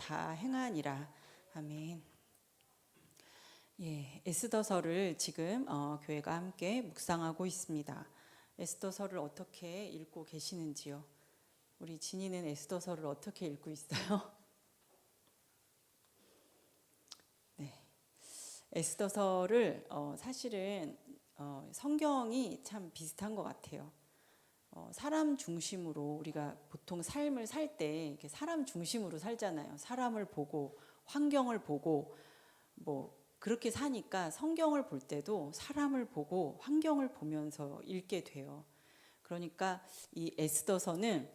다 행하니라. 아멘. 예, 에스더서를 지금 교회가 함께 묵상하고 있습니다. 에스더서를 어떻게 읽고 계시는지요? 우리 진이는 에스더서를 어떻게 읽고 있어요? 네, 에스더서를 사실은 성경이 참 비슷한 것 같아요. 사람 중심으로 우리가 보통 삶을 살 때 사람 중심으로 살잖아요. 사람을 보고 환경을 보고 뭐 그렇게 사니까 성경을 볼 때도 사람을 보고 환경을 보면서 읽게 돼요. 그러니까 이 에스더서는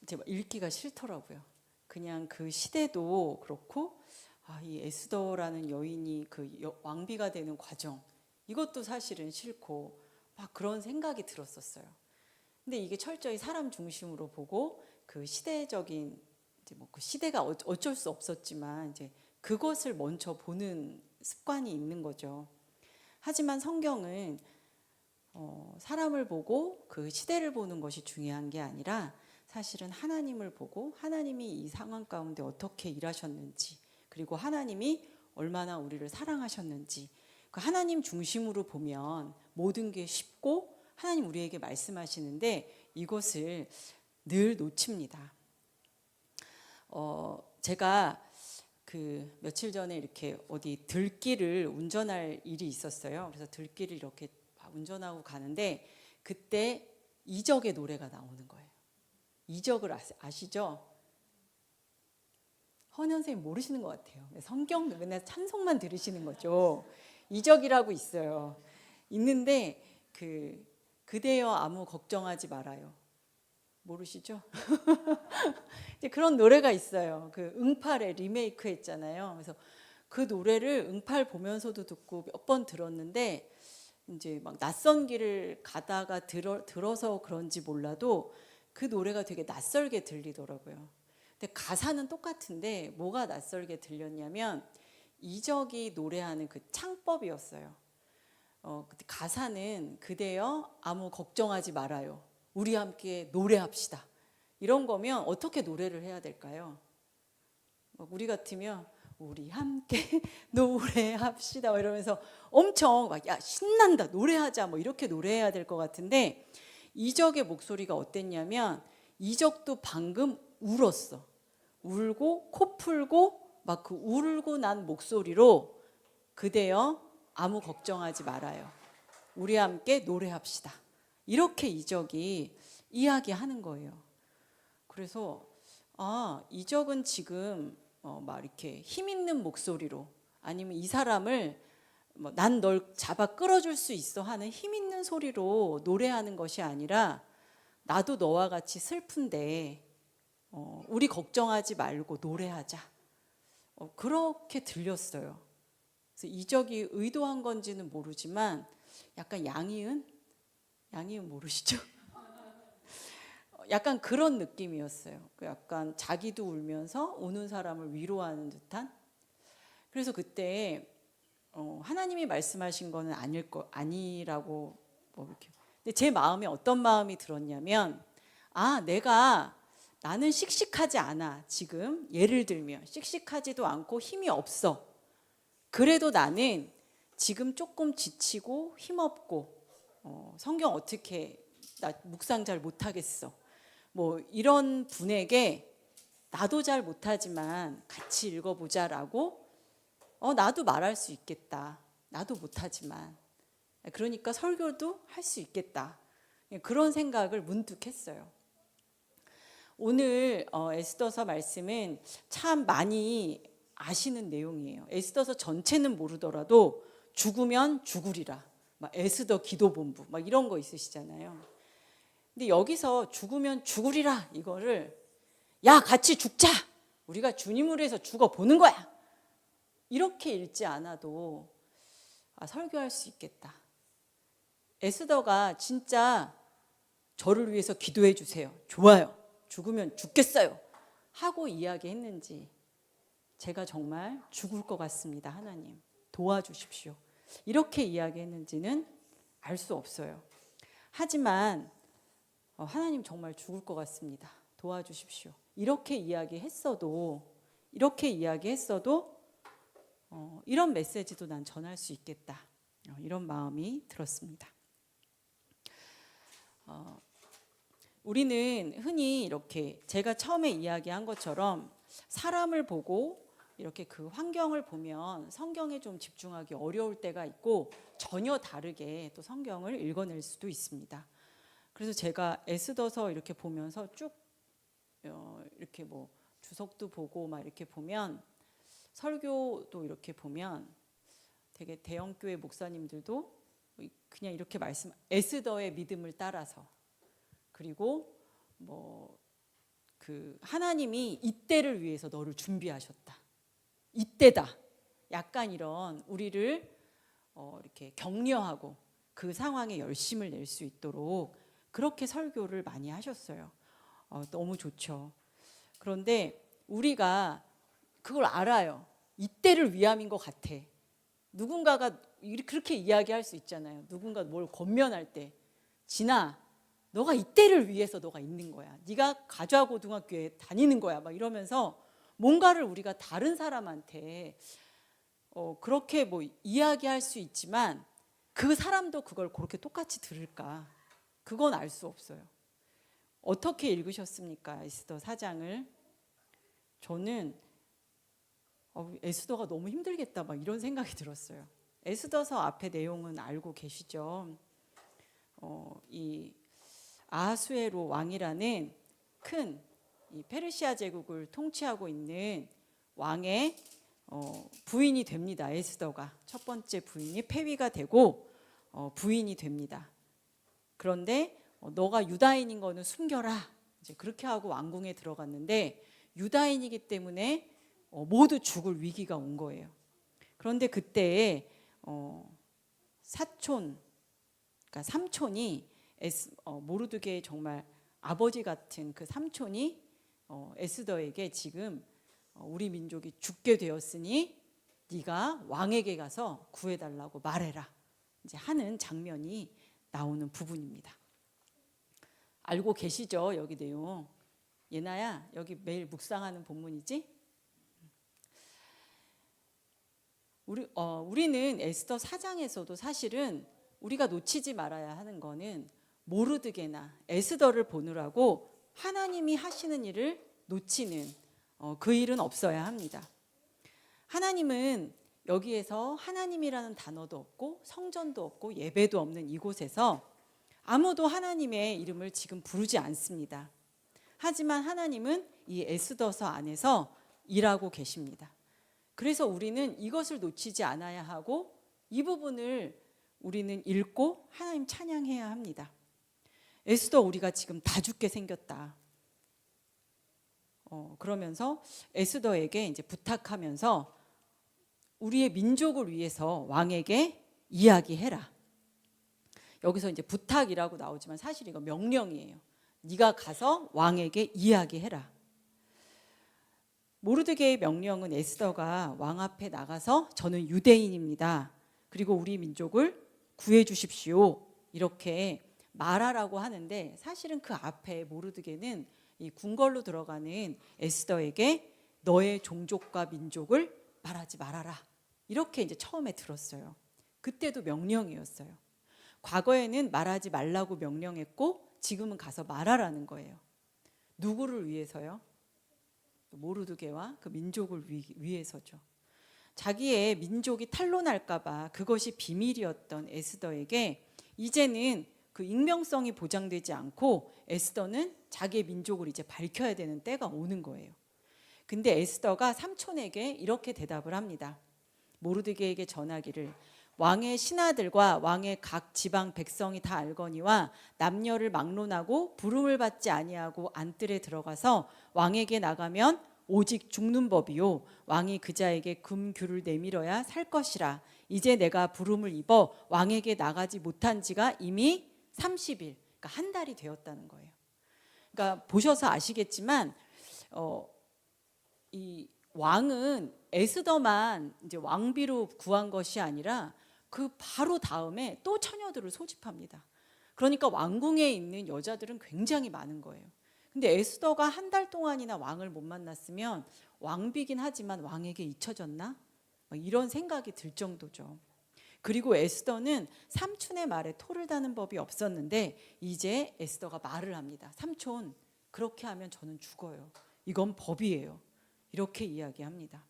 이제 읽기가 싫더라고요. 그냥 그 시대도 그렇고 이 에스더라는 여인이 그 왕비가 되는 과정 이것도 사실은 싫고 막 그런 생각이 들었었어요. 근데 이게 철저히 사람 중심으로 보고 그 시대적인 이제 뭐 그 시대가 어쩔 수 없었지만 이제 그것을 먼저 보는 습관이 있는 거죠. 하지만 성경은 사람을 보고 그 시대를 보는 것이 중요한 게 아니라 사실은 하나님을 보고 하나님이 이 상황 가운데 어떻게 일하셨는지 그리고 하나님이 얼마나 우리를 사랑하셨는지 그 하나님 중심으로 보면 모든 게 쉽고 하나님 우리에게 말씀하시는데 이것을 늘 놓칩니다. 제가 그 며칠 전에 이렇게 어디 들길을 운전할 일이 있었어요. 그래서 들길을 이렇게 운전하고 가는데 그때 이적의 노래가 나오는 거예요. 이적을 아시죠? 헌현 선생님 모르시는 것 같아요. 성경 맨날 찬송만 들으시는 거죠. 이적이라고 있어요. 있는데 그대여 아무 걱정하지 말아요. 모르시죠? 이제 그런 노래가 있어요. 그 응팔에 리메이크 했잖아요. 그래서 그 노래를 응팔 보면서도 듣고 몇 번 들었는데 이제 막 낯선 길을 가다가 들어서 그런지 몰라도 그 노래가 되게 낯설게 들리더라고요. 근데 가사는 똑같은데 뭐가 낯설게 들렸냐면 이적이 노래하는 그 창법이었어요. 가사는 그대여 아무 걱정하지 말아요. 우리 함께 노래합시다. 이런 거면 어떻게 노래를 해야 될까요? 우리 같으면 우리 함께 노래합시다 이러면서 엄청 막 야 신난다 노래하자 뭐 이렇게 노래해야 될 것 같은데 이적의 목소리가 어땠냐면 이적도 방금 울었어. 울고 코 풀고 막 그 울고 난 목소리로 그대여 아무 걱정하지 말아요. 우리 함께 노래합시다. 이렇게 이적이 이야기하는 거예요. 그래서 이적은 지금 막 이렇게 힘 있는 목소리로 아니면 이 사람을 난 널 잡아 끌어줄 수 있어 하는 힘 있는 소리로 노래하는 것이 아니라 나도 너와 같이 슬픈데 우리 걱정하지 말고 노래하자. 그렇게 들렸어요. 그래서 이적이 의도한 건지는 모르지만 약간 양희은 모르시죠? 약간 그런 느낌이었어요. 약간 자기도 울면서 우는 사람을 위로하는 듯한. 그래서 그때 하나님이 말씀하신 거는 아니라고 뭐 이렇게. 근데 제 마음에 어떤 마음이 들었냐면 나는 씩씩하지 않아. 지금 예를 들면 씩씩하지도 않고 힘이 없어. 그래도 나는 지금 조금 지치고 힘없고 성경 어떻게 나 묵상 잘 못하겠어. 뭐 이런 분에게 나도 잘 못하지만 같이 읽어보자라고 나도 말할 수 있겠다. 나도 못하지만 그러니까 설교도 할 수 있겠다. 그런 생각을 문득 했어요. 오늘 에스더서 말씀은 참 많이 아시는 내용이에요. 에스더서 전체는 모르더라도 죽으면 죽으리라. 막 에스더 기도본부 막 이런 거 있으시잖아요. 근데 여기서 죽으면 죽으리라 이거를 야 같이 죽자. 우리가 주님을 위해서 죽어보는 거야. 이렇게 읽지 않아도 설교할 수 있겠다. 에스더가 진짜 저를 위해서 기도해 주세요. 좋아요. 죽으면 죽겠어요. 하고 이야기했는지 제가 정말 죽을 것 같습니다. 하나님 도와주십시오. 이렇게 이야기했는지는 알 수 없어요. 하지만 하나님 정말 죽을 것 같습니다. 도와주십시오. 이렇게 이야기했어도 이렇게 이야기했어도 이런 메시지도 난 전할 수 있겠다. 이런 마음이 들었습니다. 우리는 흔히 이렇게 제가 처음에 이야기한 것처럼 사람을 보고 이렇게 그 환경을 보면 성경에 좀 집중하기 어려울 때가 있고 전혀 다르게 또 성경을 읽어낼 수도 있습니다. 그래서 제가 에스더서 이렇게 보면서 쭉 이렇게 뭐 주석도 보고 막 이렇게 보면 설교도 이렇게 보면 되게 대형교회 목사님들도 그냥 이렇게 에스더의 믿음을 따라서 그리고 뭐 그 하나님이 이때를 위해서 너를 준비하셨다. 이때다. 약간 이런 우리를 이렇게 격려하고 그 상황에 열심을 낼 수 있도록 그렇게 설교를 많이 하셨어요. 너무 좋죠. 그런데 우리가 그걸 알아요. 이때를 위함인 것 같아. 누군가가 그렇게 이야기할 수 있잖아요. 누군가 뭘 권면할 때 진아 너가 이때를 위해서 너가 있는 거야. 네가 가좌고등학교에 다니는 거야. 막 이러면서 뭔가를 우리가 다른 사람한테 그렇게 뭐 이야기할 수 있지만 그 사람도 그걸 그렇게 똑같이 들을까? 그건 알 수 없어요. 어떻게 읽으셨습니까? 에스더 4장을. 저는 에스더가 너무 힘들겠다 막 이런 생각이 들었어요. 에스더서 앞에 내용은 알고 계시죠? 이 아하수에로 왕이라는 큰 이 페르시아 제국을 통치하고 있는 왕의 부인이 됩니다. 에스더가 첫 번째 부인이 폐위가 되고 부인이 됩니다. 그런데 너가 유다인인 거는 숨겨라. 이제 그렇게 하고 왕궁에 들어갔는데 유다인이기 때문에 모두 죽을 위기가 온 거예요. 그런데 그때에 사촌, 그러니까 삼촌이 모르드게의 정말 아버지 같은 그 삼촌이 에스더에게 지금 우리 민족이 죽게 되었으니 네가 왕에게 가서 구해달라고 말해라. 이제 하는 장면이 나오는 부분입니다. 알고 계시죠? 여기 내용. 예나야, 여기 매일 묵상하는 본문이지? 우리는 에스더 4장에서도 사실은 우리가 놓치지 말아야 하는 거는 모르드게나 에스더를 보느라고 하나님이 하시는 일을 놓치는 그 일은 없어야 합니다. 하나님은 여기에서 하나님이라는 단어도 없고 성전도 없고 예배도 없는 이곳에서 아무도 하나님의 이름을 지금 부르지 않습니다. 하지만 하나님은 이 에스더서 안에서 일하고 계십니다. 그래서 우리는 이것을 놓치지 않아야 하고 이 부분을 우리는 읽고 하나님 찬양해야 합니다. 에스더 우리가 지금 다 죽게 생겼다. 그러면서 에스더에게 이제 부탁하면서 우리의 민족을 위해서 왕에게 이야기해라. 여기서 이제 부탁이라고 나오지만 사실 이거 명령이에요. 네가 가서 왕에게 이야기해라. 모르드게의 명령은 에스더가 왕 앞에 나가서 저는 유대인입니다. 그리고 우리 민족을 구해 주십시오. 이렇게 말하라고 하는데 사실은 그 앞에 모르드게는 이 궁궐로 들어가는 에스더에게 너의 종족과 민족을 말하지 말아라. 이렇게 이제 처음에 들었어요. 그때도 명령이었어요. 과거에는 말하지 말라고 명령했고 지금은 가서 말하라는 거예요. 누구를 위해서요? 모르드게와 그 민족을 위해서죠. 자기의 민족이 탄로날까 봐 그것이 비밀이었던 에스더에게 이제는 그 익명성이 보장되지 않고 에스더는 자기의 민족을 이제 밝혀야 되는 때가 오는 거예요. 근데 에스더가 삼촌에게 이렇게 대답을 합니다. 모르드게에게 전하기를 왕의 신하들과 왕의 각 지방 백성이 다 알거니와 남녀를 막론하고 부름을 받지 아니하고 안뜰에 들어가서 왕에게 나가면 오직 죽는 법이요 왕이 그자에게 금규를 내밀어야 살 것이라. 이제 내가 부름을 입어 왕에게 나가지 못한 지가 이미 30일, 그러니까 한 달이 되었다는 거예요. 그러니까 보셔서 아시겠지만 이 왕은 에스더만 이제 왕비로 구한 것이 아니라 그 바로 다음에 또 처녀들을 소집합니다. 그러니까 왕궁에 있는 여자들은 굉장히 많은 거예요. 근데 에스더가 한 달 동안이나 왕을 못 만났으면 왕비긴 하지만 왕에게 잊혀졌나? 이런 생각이 들 정도죠. 그리고 에스더는 삼촌의 말에 토를 다는 법이 없었는데 이제 에스더가 말을 합니다. 삼촌, 그렇게 하면 저는 죽어요. 이건 법이에요. 이렇게 이야기합니다.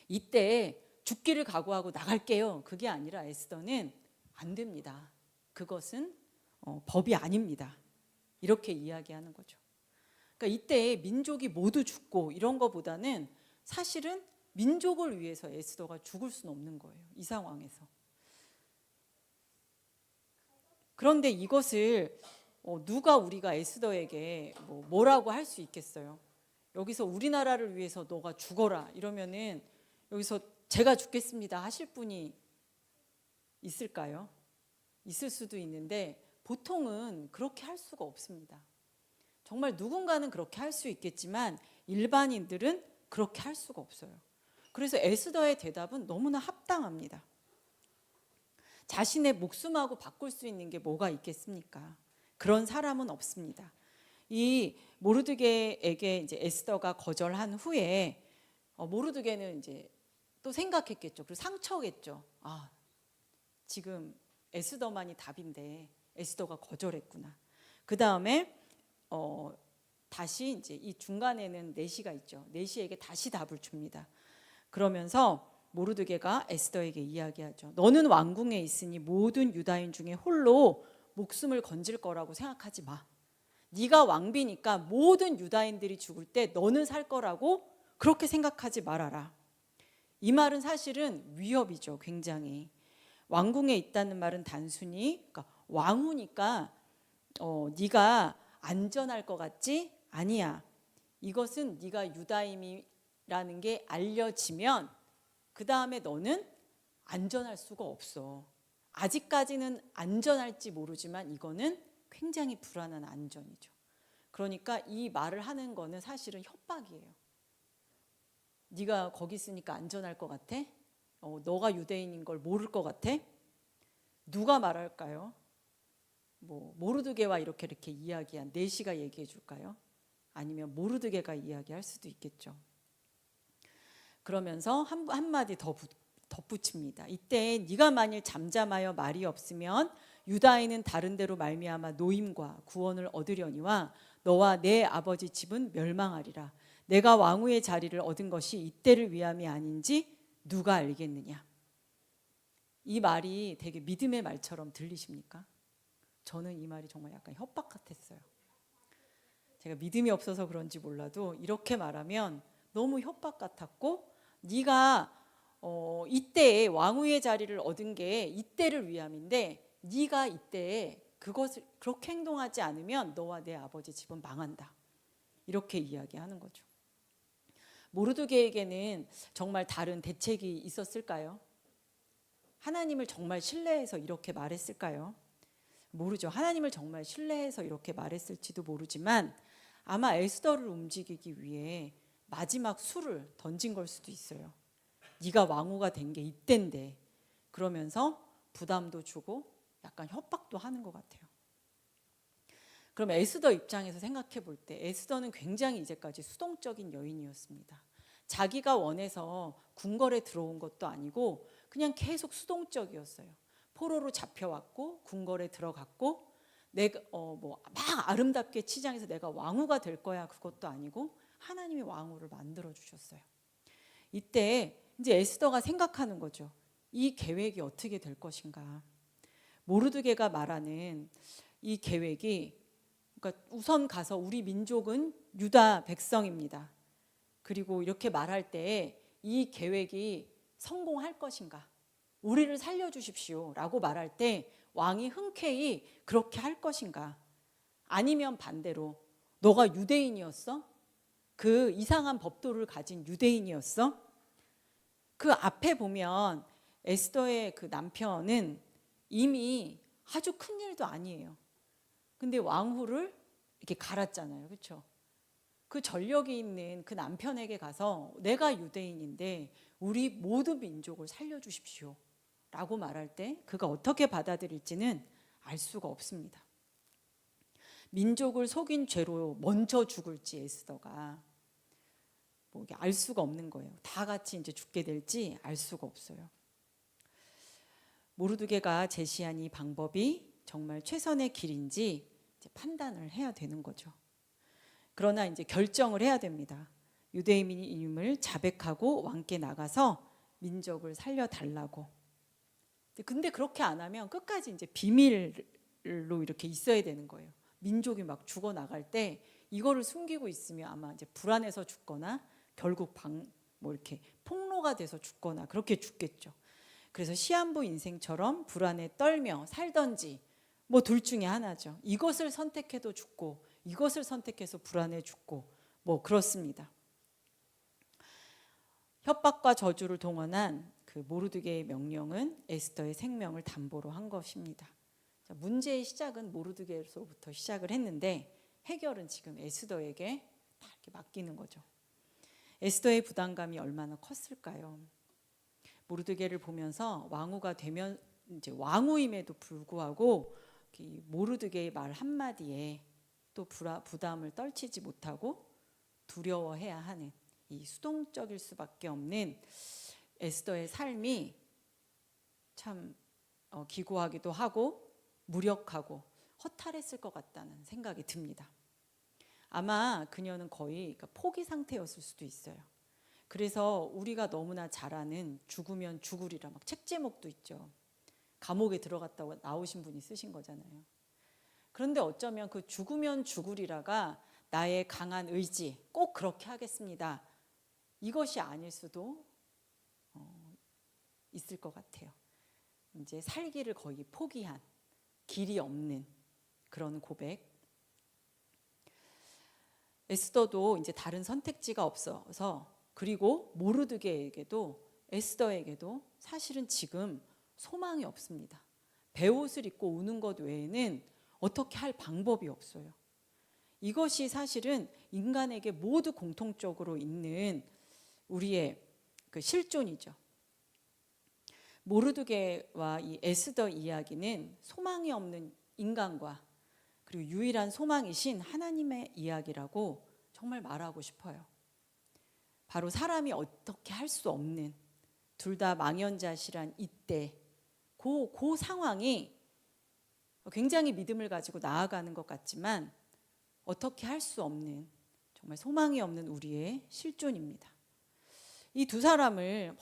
이때 죽기를 각오하고 나갈게요. 그게 아니라 에스더는 안 됩니다. 그것은 법이 아닙니다. 이렇게 이야기하는 거죠. 그러니까 이때 민족이 모두 죽고 이런 거보다는 사실은 민족을 위해서 에스더가 죽을 수는 없는 거예요. 이 상황에서. 그런데 이것을 누가 우리가 에스더에게 뭐라고 할 수 있겠어요? 여기서 우리나라를 위해서 너가 죽어라 이러면은 여기서 제가 죽겠습니다 하실 분이 있을까요? 있을 수도 있는데 보통은 그렇게 할 수가 없습니다. 정말 누군가는 그렇게 할 수 있겠지만 일반인들은 그렇게 할 수가 없어요. 그래서 에스더의 대답은 너무나 합당합니다. 자신의 목숨하고 바꿀 수 있는 게 뭐가 있겠습니까? 그런 사람은 없습니다. 이 모르드게에게 이제 에스더가 거절한 후에 모르드게는 이제 또 생각했겠죠. 그리고 상처겠죠. 아, 지금 에스더만이 답인데 에스더가 거절했구나. 그 다음에 다시 이제 이 중간에는 내시가 있죠. 내시에게 다시 답을 줍니다. 그러면서 모르드게가 에스더에게 이야기하죠. 너는 왕궁에 있으니 모든 유다인 중에 홀로 목숨을 건질 거라고 생각하지 마. 네가 왕비니까 모든 유다인들이 죽을 때 너는 살 거라고 그렇게 생각하지 말아라. 이 말은 사실은 위협이죠. 굉장히. 왕궁에 있다는 말은 단순히 그러니까 왕후니까 네가 안전할 것 같지? 아니야. 이것은 네가 유다인이라는 게 알려지면 그 다음에 너는 안전할 수가 없어. 아직까지는 안전할지 모르지만 이거는 굉장히 불안한 안전이죠. 그러니까 이 말을 하는 거는 사실은 협박이에요. 네가 거기 있으니까 안전할 것 같아? 너가 유대인인 걸 모를 것 같아? 누가 말할까요? 모르드게와 이렇게 이야기한 내시가 얘기해 줄까요? 아니면 모르드게가 이야기할 수도 있겠죠. 그러면서 한마디 더 덧붙입니다. 이때 네가 만일 잠잠하여 말이 없으면 유다인은 다른 데로 말미암아 노임과 구원을 얻으려니와 너와 내 아버지 집은 멸망하리라. 내가 왕후의 자리를 얻은 것이 이때를 위함이 아닌지 누가 알겠느냐. 이 말이 되게 믿음의 말처럼 들리십니까? 저는 이 말이 정말 약간 협박 같았어요. 제가 믿음이 없어서 그런지 몰라도 이렇게 말하면 너무 협박 같았고 네가 이때에 왕후의 자리를 얻은 게 이때를 위함인데 네가 이때에 그것을 그렇게 행동하지 않으면 너와 내 아버지 집은 망한다. 이렇게 이야기하는 거죠. 모르드게에게는 정말 다른 대책이 있었을까요? 하나님을 정말 신뢰해서 이렇게 말했을까요? 모르죠. 하나님을 정말 신뢰해서 이렇게 말했을지도 모르지만 아마 에스더를 움직이기 위해 마지막 수를 던진 걸 수도 있어요. 네가 왕후가 된 게 이때인데 그러면서 부담도 주고 약간 협박도 하는 것 같아요. 그럼 에스더 입장에서 생각해 볼 때 에스더는 굉장히 이제까지 수동적인 여인이었습니다. 자기가 원해서 궁궐에 들어온 것도 아니고 그냥 계속 수동적이었어요. 포로로 잡혀왔고 궁궐에 들어갔고 내가 막 아름답게 치장해서 내가 왕후가 될 거야 그것도 아니고 하나님이 왕후를 만들어 주셨어요. 이때 이제 에스더가 생각하는 거죠. 이 계획이 어떻게 될 것인가. 모르드게가 말하는 이 계획이 그러니까 우선 가서 우리 민족은 유다 백성입니다. 그리고 이렇게 말할 때 이 계획이 성공할 것인가. 우리를 살려주십시오 라고 말할 때 왕이 흔쾌히 그렇게 할 것인가. 아니면 반대로 너가 유대인이었어? 그 이상한 법도를 가진 유대인이었어? 그 앞에 보면 에스더의 그 남편은 이미 아주 큰 일도 아니에요. 근데 왕후를 이렇게 갈았잖아요. 그렇죠? 그 전력이 있는 그 남편에게 가서 내가 유대인인데 우리 모든 민족을 살려주십시오 라고 말할 때 그가 어떻게 받아들일지는 알 수가 없습니다. 민족을 속인 죄로 먼저 죽을지 에스더가 뭐 이게 알 수가 없는 거예요. 다 같이 이제 죽게 될지 알 수가 없어요. 모르드게가 제시한 이 방법이 정말 최선의 길인지 이제 판단을 해야 되는 거죠. 그러나 이제 결정을 해야 됩니다. 유대인임을 자백하고 왕께 나가서 민족을 살려달라고. 근데 그렇게 안 하면 끝까지 이제 비밀로 이렇게 있어야 되는 거예요. 민족이 막 죽어 나갈 때 이거를 숨기고 있으면 아마 이제 불안해서 죽거나 결국 뭐 이렇게 폭로가 돼서 죽거나 그렇게 죽겠죠. 그래서 시한부 인생처럼 불안에 떨며 살던지 뭐 둘 중에 하나죠. 이것을 선택해도 죽고 이것을 선택해서 불안해 죽고 뭐 그렇습니다. 협박과 저주를 동원한 그 모르드게의 명령은 에스더의 생명을 담보로 한 것입니다. 자, 문제의 시작은 모르드게로부터 시작을 했는데 해결은 지금 에스더에게 다 이렇게 맡기는 거죠. 에스더의 부담감이 얼마나 컸을까요? 모르드게를 보면서 왕후가 되면 이제 왕후임에도 불구하고 이 모르드게의 말 한마디에 또 부담을 떨치지 못하고 두려워해야 하는 이 수동적일 수밖에 없는 에스더의 삶이 참 기구하기도 하고 무력하고 허탈했을 것 같다는 생각이 듭니다. 아마 그녀는 거의 포기 상태였을 수도 있어요. 그래서 우리가 너무나 잘 아는 죽으면 죽으리라 막 책 제목도 있죠. 감옥에 들어갔다고 나오신 분이 쓰신 거잖아요. 그런데 어쩌면 그 죽으면 죽으리라가 나의 강한 의지, 꼭 그렇게 하겠습니다, 이것이 아닐 수도 있을 것 같아요. 이제 살기를 거의 포기한, 길이 없는 그런 고백. 에스더도 이제 다른 선택지가 없어서, 그리고 모르드게에게도 에스더에게도 사실은 지금 소망이 없습니다. 베옷을 입고 우는 것 외에는 어떻게 할 방법이 없어요. 이것이 사실은 인간에게 모두 공통적으로 있는 우리의 그 실존이죠. 모르드게와 이 에스더 이야기는 소망이 없는 인간과 그리고 유일한 소망이신 하나님의 이야기라고 정말 말하고 싶어요. 바로 사람이 어떻게 할 수 없는, 둘 다 망연자실한 이때 그 상황이 굉장히 믿음을 가지고 나아가는 것 같지만 어떻게 할 수 없는, 정말 소망이 없는 우리의 실존입니다. 이 두 사람을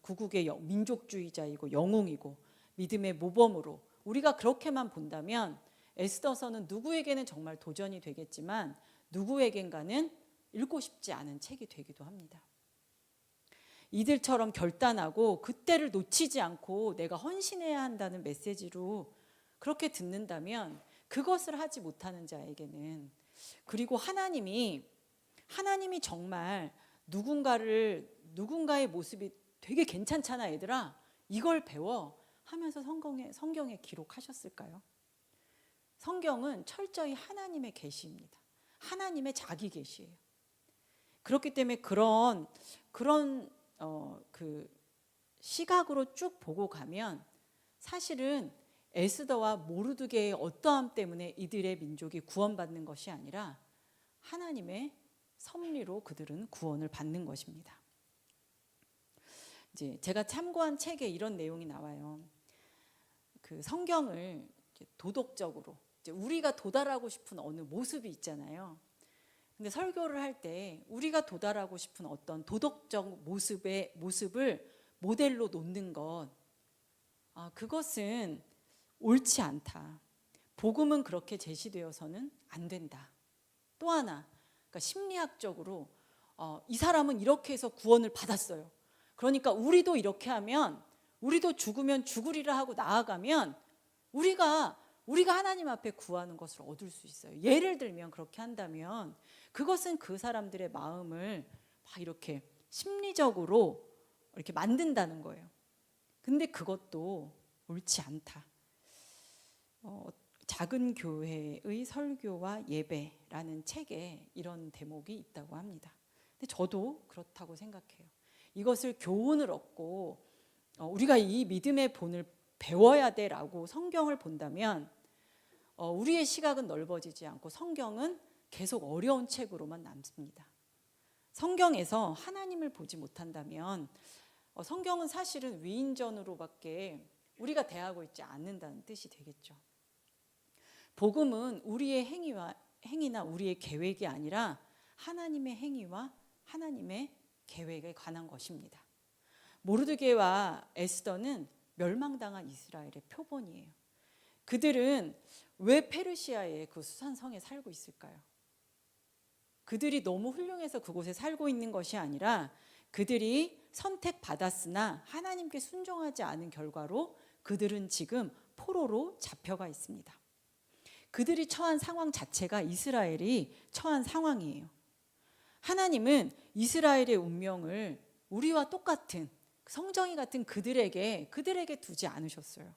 구국의 민족주의자이고 영웅이고 믿음의 모범으로 우리가 그렇게만 본다면 에스더서는 누구에게는 정말 도전이 되겠지만 누구에겐가는 읽고 싶지 않은 책이 되기도 합니다. 이들처럼 결단하고 그때를 놓치지 않고 내가 헌신해야 한다는 메시지로 그렇게 듣는다면 그것을 하지 못하는 자에게는, 그리고 하나님이 정말 누군가의 모습이 되게 괜찮잖아 얘들아, 이걸 배워 하면서 성경에 기록하셨을까요? 성경은 철저히 하나님의 계시입니다. 하나님의 자기 계시예요. 그렇기 때문에 그런 그 시각으로 쭉 보고 가면 사실은 에스더와 모르드게의 어떠함 때문에 이들의 민족이 구원받는 것이 아니라 하나님의 섭리로 그들은 구원을 받는 것입니다. 이제 제가 참고한 책에 이런 내용이 나와요. 그 성경을 도덕적으로 우리가 도달하고 싶은 어느 모습이 있잖아요. 근데 설교를 할 때 우리가 도달하고 싶은 어떤 도덕적 모습을 모델로 놓는 것, 그것은 옳지 않다. 복음은 그렇게 제시되어서는 안 된다. 또 하나, 그러니까 심리학적으로 이 사람은 이렇게 해서 구원을 받았어요. 그러니까 우리도 이렇게 하면, 우리도 죽으면 죽으리라 하고 나아가면 우리가 하나님 앞에 구하는 것을 얻을 수 있어요. 예를 들면 그렇게 한다면 그것은 그 사람들의 마음을 막 이렇게 심리적으로 이렇게 만든다는 거예요. 근데 그것도 옳지 않다. 작은 교회의 설교와 예배라는 책에 이런 대목이 있다고 합니다. 근데 저도 그렇다고 생각해요. 이것을 교훈을 얻고 우리가 이 믿음의 본을 배워야 돼라고 성경을 본다면 우리의 시각은 넓어지지 않고 성경은 계속 어려운 책으로만 남습니다. 성경에서 하나님을 보지 못한다면 성경은 사실은 위인전으로밖에 우리가 대하고 있지 않는다는 뜻이 되겠죠. 복음은 우리의 행위나 우리의 계획이 아니라 하나님의 행위와 하나님의 계획에 관한 것입니다. 모르드게와 에스더는 멸망당한 이스라엘의 표본이에요. 그들은 왜 페르시아의 그 수산성에 살고 있을까요? 그들이 너무 훌륭해서 그곳에 살고 있는 것이 아니라 그들이 선택받았으나 하나님께 순종하지 않은 결과로 그들은 지금 포로로 잡혀가 있습니다. 그들이 처한 상황 자체가 이스라엘이 처한 상황이에요. 하나님은 이스라엘의 운명을 우리와 똑같은 성정이 같은 그들에게 두지 않으셨어요.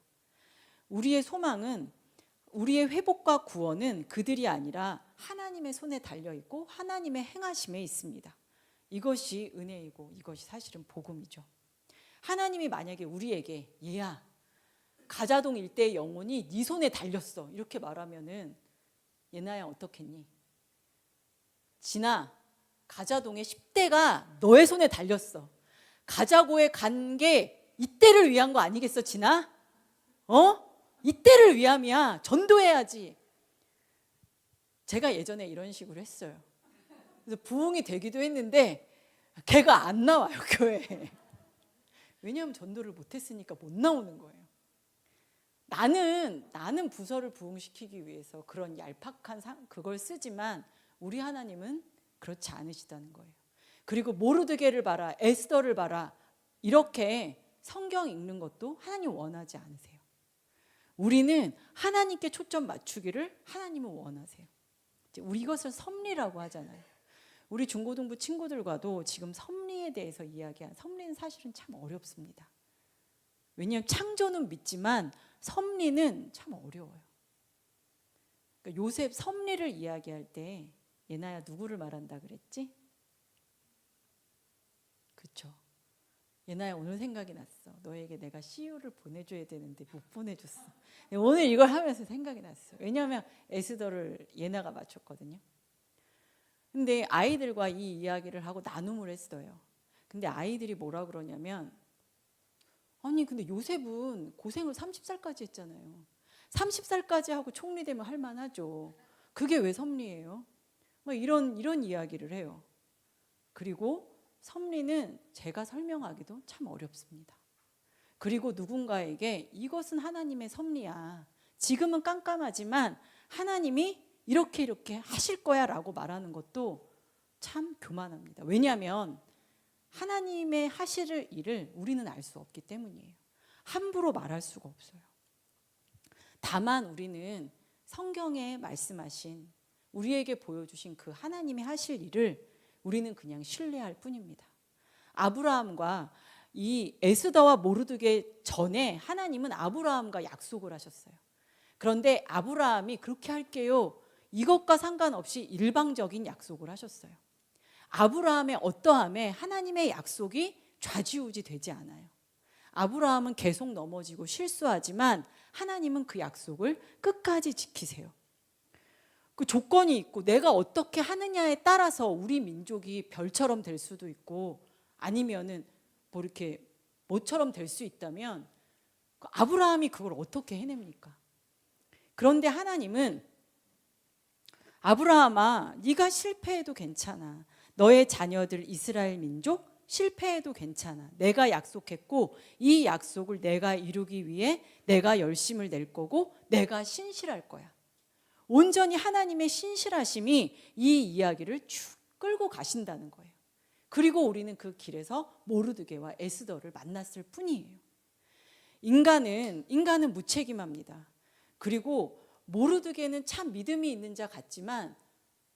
우리의 소망은, 우리의 회복과 구원은 그들이 아니라 하나님의 손에 달려있고 하나님의 행하심에 있습니다. 이것이 은혜이고 이것이 사실은 복음이죠. 하나님이 만약에 우리에게 얘야 가자동 일대의 영혼이 네 손에 달렸어 이렇게 말하면은 예나야 어떻겠니? 진아 가자동의 10대가 너의 손에 달렸어. 가자고에 간 게 이때를 위한 거 아니겠어 진아? 이때를 위함이야. 전도해야지. 제가 예전에 이런 식으로 했어요. 그래서 부흥이 되기도 했는데 걔가 안 나와요 교회에. 왜냐하면 전도를 못했으니까 못 나오는 거예요. 나는 부서를 부흥시키기 위해서 그런 얄팍한 그걸 쓰지만 우리 하나님은 그렇지 않으시다는 거예요. 그리고 모르드게를 봐라, 에스더를 봐라, 이렇게 성경 읽는 것도 하나님 원하지 않으세요. 우리는 하나님께 초점 맞추기를 하나님은 원하세요. 우리 이것을 섭리라고 하잖아요. 우리 중고등부 친구들과도 지금 섭리에 대해서 이야기한, 섭리는 사실은 참 어렵습니다. 왜냐하면 창조는 믿지만 섭리는 참 어려워요. 그러니까 요셉 섭리를 이야기할 때 예나야 누구를 말한다 그랬지? 그렇죠. 예나야 오늘 생각이 났어. 너에게 내가 CU를 보내줘야 되는데 못 보내줬어. 오늘 이걸 하면서 생각이 났어. 왜냐하면 에스더를 예나가 맞췄거든요. 근데 아이들과 이 이야기를 하고 나눔을 했어요. 근데 아이들이 뭐라 그러냐면 아니 근데 요셉은 고생을 30살까지 했잖아요. 30살까지 하고 총리 되면 할 만하죠. 그게 왜 섭리예요? 뭐 이런 이야기를 해요. 그리고 섭리는 제가 설명하기도 참 어렵습니다. 그리고 누군가에게 이것은 하나님의 섭리야. 지금은 깜깜하지만 하나님이 이렇게 하실 거야 라고 말하는 것도 참 교만합니다. 왜냐하면 하나님의 하실 일을 우리는 알 수 없기 때문이에요. 함부로 말할 수가 없어요. 다만 우리는 성경에 말씀하신 우리에게 보여주신 그 하나님의 하실 일을 우리는 그냥 신뢰할 뿐입니다. 아브라함과 이 에스더와 모르드게 전에 하나님은 아브라함과 약속을 하셨어요. 그런데 아브라함이 그렇게 할게요. 이것과 상관없이 일방적인 약속을 하셨어요. 아브라함의 어떠함에 하나님의 약속이 좌지우지 되지 않아요. 아브라함은 계속 넘어지고 실수하지만 하나님은 그 약속을 끝까지 지키세요. 그 조건이 있고 내가 어떻게 하느냐에 따라서 우리 민족이 별처럼 될 수도 있고 아니면은 뭐 이렇게 모처럼 될 수 있다면 아브라함이 그걸 어떻게 해냅니까? 그런데 하나님은 아브라함아 네가 실패해도 괜찮아. 너의 자녀들 이스라엘 민족 실패해도 괜찮아. 내가 약속했고 이 약속을 내가 이루기 위해 내가 열심을 낼 거고 내가 신실할 거야. 온전히 하나님의 신실하심이 이 이야기를 쭉 끌고 가신다는 거예요. 그리고 우리는 그 길에서 모르드게와 에스더를 만났을 뿐이에요. 인간은 무책임합니다. 그리고 모르드게는 참 믿음이 있는 자 같지만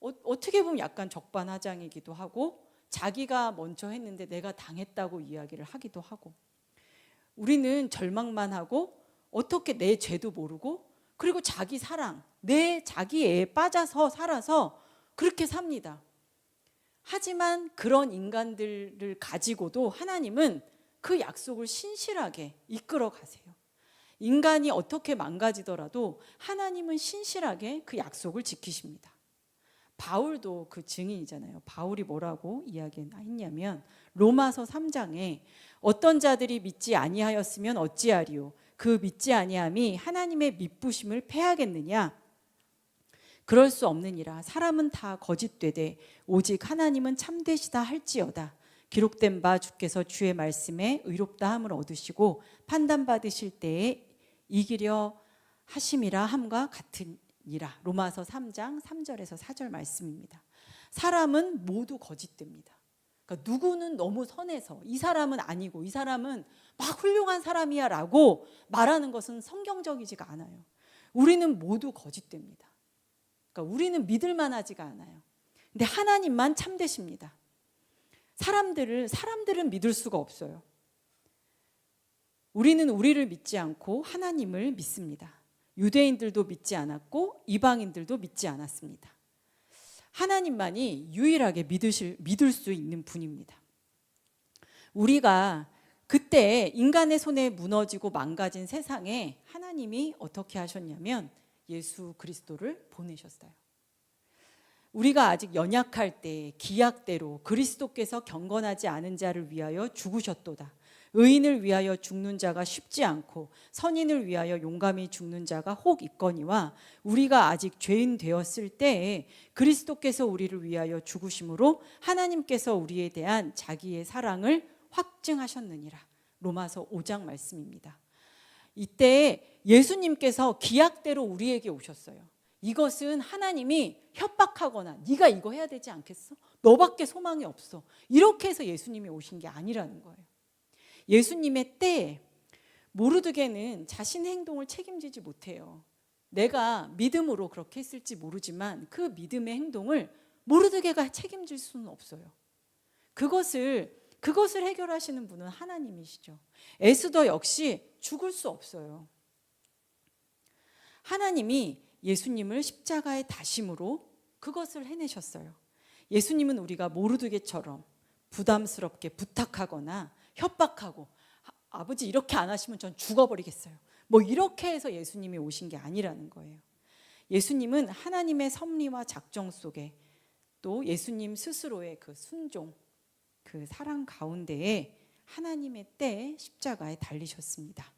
어떻게 보면 약간 적반하장이기도 하고 자기가 먼저 했는데 내가 당했다고 이야기를 하기도 하고 우리는 절망만 하고 어떻게 내 죄도 모르고 그리고 자기 사랑, 내 자기애에 빠져서 살아서 그렇게 삽니다. 하지만 그런 인간들을 가지고도 하나님은 그 약속을 신실하게 이끌어 가세요. 인간이 어떻게 망가지더라도 하나님은 신실하게 그 약속을 지키십니다. 바울도 그 증인이잖아요. 바울이 뭐라고 이야기했냐면 로마서 3장에 어떤 자들이 믿지 아니하였으면 어찌하리요 그 믿지 아니함이 하나님의 미쁘심을 패하겠느냐 그럴 수 없느니라 사람은 다 거짓되되 오직 하나님은 참되시다 할지어다 기록된 바 주께서 주의 말씀에 의롭다함을 얻으시고 판단받으실 때에 이기려 하심이라 함과 같으니라. 로마서 3장 3절에서 4절 말씀입니다. 사람은 모두 거짓됩니다. 그러니까 누구는 너무 선해서 이 사람은 아니고 이 사람은 막 훌륭한 사람이야 라고 말하는 것은 성경적이지가 않아요. 우리는 모두 거짓됩니다. 그러니까 우리는 믿을 만하지가 않아요. 근데 하나님만 참되십니다. 사람들은 믿을 수가 없어요. 우리는 우리를 믿지 않고 하나님을 믿습니다. 유대인들도 믿지 않았고 이방인들도 믿지 않았습니다. 하나님만이 유일하게 믿을 수 있는 분입니다. 우리가 그때 인간의 손에 무너지고 망가진 세상에 하나님이 어떻게 하셨냐면 예수 그리스도를 보내셨어요. 우리가 아직 연약할 때 기약대로 그리스도께서 경건하지 않은 자를 위하여 죽으셨도다. 의인을 위하여 죽는 자가 쉽지 않고 선인을 위하여 용감히 죽는 자가 혹 있거니와 우리가 아직 죄인 되었을 때에 그리스도께서 우리를 위하여 죽으심으로 하나님께서 우리에 대한 자기의 사랑을 확증하셨느니라. 로마서 5장 말씀입니다. 이때 예수님께서 기약대로 우리에게 오셨어요. 이것은 하나님이 협박하거나 네가 이거 해야 되지 않겠어? 너밖에 소망이 없어. 이렇게 해서 예수님이 오신 게 아니라는 거예요. 예수님의 때에 모르드게는 자신의 행동을 책임지지 못해요. 내가 믿음으로 그렇게 했을지 모르지만 그 믿음의 행동을 모르드게가 책임질 수는 없어요. 그것을 해결하시는 분은 하나님이시죠. 에스더 역시 죽을 수 없어요. 하나님이 예수님을 십자가에 다심으로 그것을 해내셨어요. 예수님은 우리가 모르드게처럼 부담스럽게 부탁하거나 협박하고 아버지 이렇게 안 하시면 전 죽어버리겠어요. 뭐 이렇게 해서 예수님이 오신 게 아니라는 거예요. 예수님은 하나님의 섭리와 작정 속에 또 예수님 스스로의 그 순종, 그 사랑 가운데에 하나님의 때에 십자가에 달리셨습니다.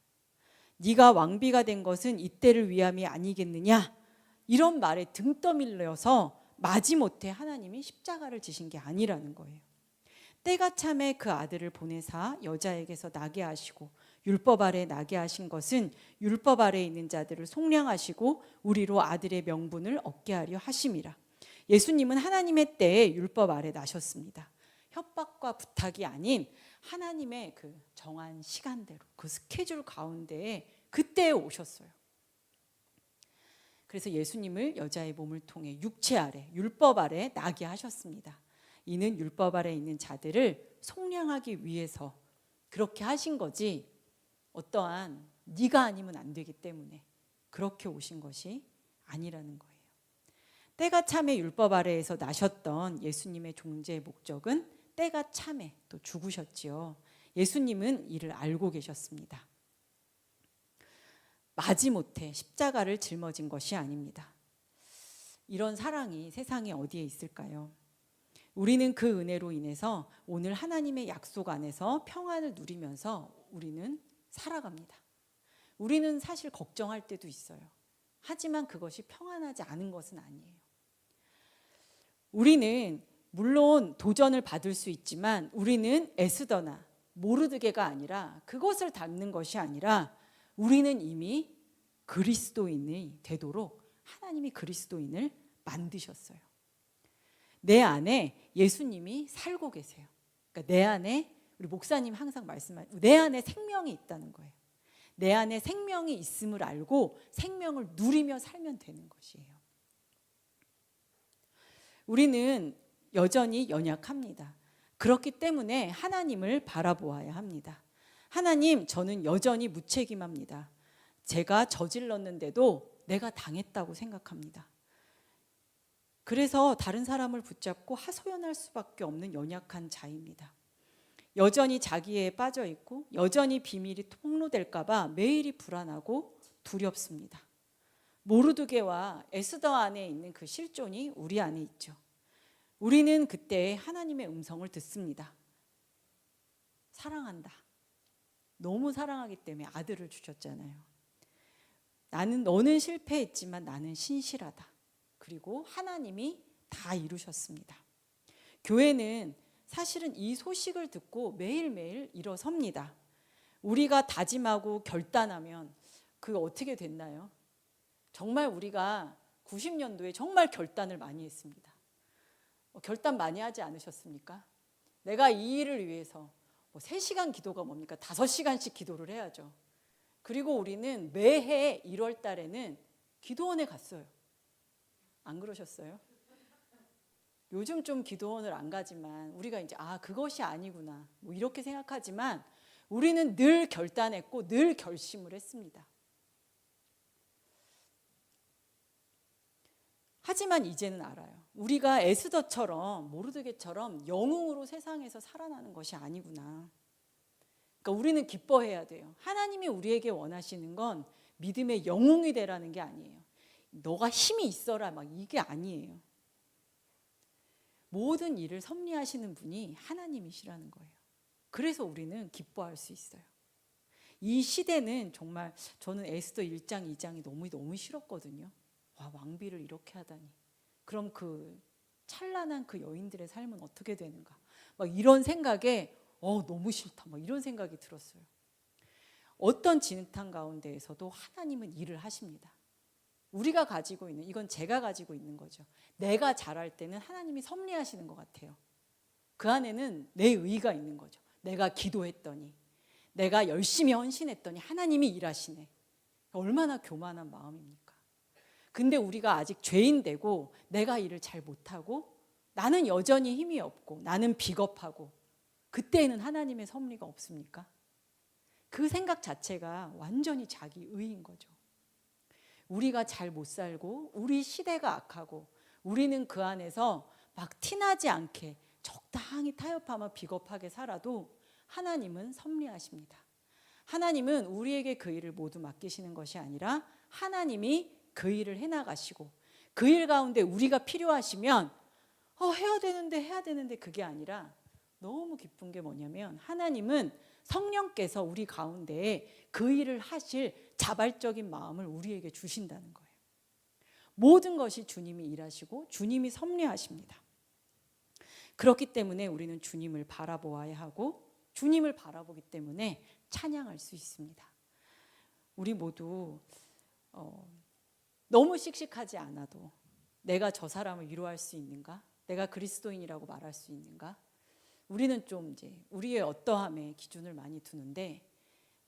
네가 왕비가 된 것은 이때를 위함이 아니겠느냐 이런 말에 등 떠밀려서 마지못해 하나님이 십자가를 지신 게 아니라는 거예요. 때가 참에 그 아들을 보내사 여자에게서 나게 하시고 율법 아래 나게 하신 것은 율법 아래 있는 자들을 속량하시고 우리로 아들의 명분을 얻게 하려 하심이라. 예수님은 하나님의 때에 율법 아래 나셨습니다. 협박과 부탁이 아닌 하나님의 그 정한 시간대로 그 스케줄 가운데에 그때에 오셨어요. 그래서 예수님을 여자의 몸을 통해 육체 아래 율법 아래 나게 하셨습니다. 이는 율법 아래 있는 자들을 속량하기 위해서 그렇게 하신 거지 어떠한 네가 아니면 안 되기 때문에 그렇게 오신 것이 아니라는 거예요. 때가 참에 율법 아래에서 나셨던 예수님의 존재의 목적은 때가 참에 또 죽으셨지요. 예수님은 이를 알고 계셨습니다. 마지못해 십자가를 짊어진 것이 아닙니다. 이런 사랑이 세상에 어디에 있을까요? 우리는 그 은혜로 인해서 오늘 하나님의 약속 안에서 평안을 누리면서 우리는 살아갑니다. 우리는 사실 걱정할 때도 있어요. 하지만 그것이 평안하지 않은 것은 아니에요. 우리는 물론 도전을 받을 수 있지만 우리는 에스더나 모르드게가 아니라 그것을 닮는 것이 아니라 우리는 이미 그리스도인이 되도록 하나님이 그리스도인을 만드셨어요. 내 안에 예수님이 살고 계세요. 그러니까 내 안에 우리 목사님 항상 말씀하시는 내 안에 생명이 있다는 거예요. 내 안에 생명이 있음을 알고 생명을 누리며 살면 되는 것이에요. 우리는 여전히 연약합니다. 그렇기 때문에 하나님을 바라보아야 합니다. 하나님, 저는 여전히 무책임합니다. 제가 저질렀는데도 내가 당했다고 생각합니다. 그래서 다른 사람을 붙잡고 하소연할 수밖에 없는 연약한 자입니다. 여전히 자기애에 빠져 있고 여전히 비밀이 폭로될까 봐 매일이 불안하고 두렵습니다. 모르드게와 에스더 안에 있는 그 실존이 우리 안에 있죠. 우리는 그때 하나님의 음성을 듣습니다. 사랑한다. 너무 사랑하기 때문에 아들을 주셨잖아요. 너는 실패했지만 나는 신실하다. 그리고 하나님이 다 이루셨습니다. 교회는 사실은 이 소식을 듣고 매일매일 일어섭니다. 우리가 다짐하고 결단하면 그게 어떻게 됐나요? 정말 우리가 90년도에 정말 결단을 많이 했습니다. 결단 많이 하지 않으셨습니까? 내가 이 일을 위해서 3시간 기도가 뭡니까? 5시간씩 기도를 해야죠. 그리고 우리는 매해 1월 달에는 기도원에 갔어요. 안 그러셨어요? 요즘 좀 기도원을 안 가지만 우리가 이제 그것이 아니구나 이렇게 생각하지만 우리는 늘 결단했고 늘 결심을 했습니다. 하지만 이제는 알아요. 우리가 에스더처럼 모르드게처럼 영웅으로 세상에서 살아나는 것이 아니구나. 그러니까 우리는 기뻐해야 돼요. 하나님이 우리에게 원하시는 건 믿음의 영웅이 되라는 게 아니에요. 너가 힘이 있어라 이게 아니에요. 모든 일을 섭리하시는 분이 하나님이시라는 거예요. 그래서 우리는 기뻐할 수 있어요. 이 시대는 정말 저는 에스더 1장, 2장이 너무 싫었거든요. 왕비를 이렇게 하다니. 그럼 그 찬란한 그 여인들의 삶은 어떻게 되는가? 이런 생각에 너무 싫다. 이런 생각이 들었어요. 어떤 진흙탕 가운데에서도 하나님은 일을 하십니다. 우리가 가지고 있는, 이건 제가 가지고 있는 거죠. 내가 잘할 때는 하나님이 섭리하시는 것 같아요. 그 안에는 내 의가 있는 거죠. 내가 기도했더니, 내가 열심히 헌신했더니 하나님이 일하시네. 얼마나 교만한 마음입니까? 근데 우리가 아직 죄인 되고 내가 일을 잘 못하고 나는 여전히 힘이 없고 나는 비겁하고 그때에는 하나님의 섭리가 없습니까? 그 생각 자체가 완전히 자기 의인 거죠. 우리가 잘 못 살고 우리 시대가 악하고 우리는 그 안에서 막 티나지 않게 적당히 타협하며 비겁하게 살아도 하나님은 섭리하십니다. 하나님은 우리에게 그 일을 모두 맡기시는 것이 아니라 하나님이 그 일을 해나가시고 그 일 가운데 우리가 필요하시면 해야 되는데 그게 아니라 너무 기쁜 게 뭐냐면 하나님은 성령께서 우리 가운데에 그 일을 하실 자발적인 마음을 우리에게 주신다는 거예요. 모든 것이 주님이 일하시고 주님이 섭리하십니다. 그렇기 때문에 우리는 주님을 바라보아야 하고 주님을 바라보기 때문에 찬양할 수 있습니다. 우리 모두 너무 씩씩하지 않아도 내가 저 사람을 위로할 수 있는가? 내가 그리스도인이라고 말할 수 있는가? 우리는 좀 이제 우리의 어떠함에 기준을 많이 두는데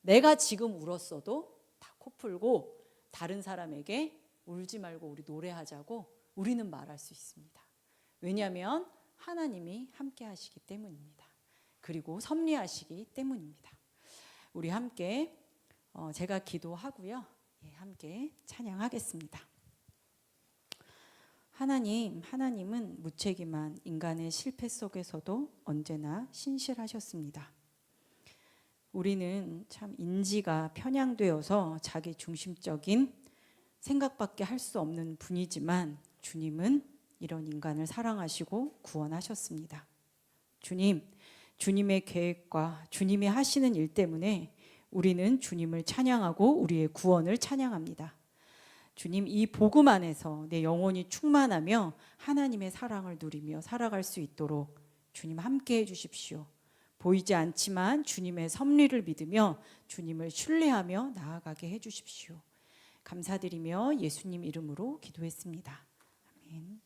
내가 지금 울었어도 다 코 풀고 다른 사람에게 울지 말고 우리 노래하자고 우리는 말할 수 있습니다. 왜냐하면 하나님이 함께 하시기 때문입니다. 그리고 섭리하시기 때문입니다. 우리 함께 제가 기도하고요. 함께 찬양하겠습니다. 하나님은 무책임한 인간의 실패 속에서도 언제나 신실하셨습니다. 우리는 참 인지가 편향되어서 자기 중심적인 생각밖에 할 수 없는 분이지만 주님은 이런 인간을 사랑하시고 구원하셨습니다. 주님의 계획과 주님이 하시는 일 때문에 우리는 주님을 찬양하고 우리의 구원을 찬양합니다. 주님, 이 복음 안에서 내 영혼이 충만하며 하나님의 사랑을 누리며 살아갈 수 있도록 주님 함께 해주십시오. 보이지 않지만 주님의 섭리를 믿으며 주님을 신뢰하며 나아가게 해주십시오. 감사드리며 예수님 이름으로 기도했습니다. 아멘.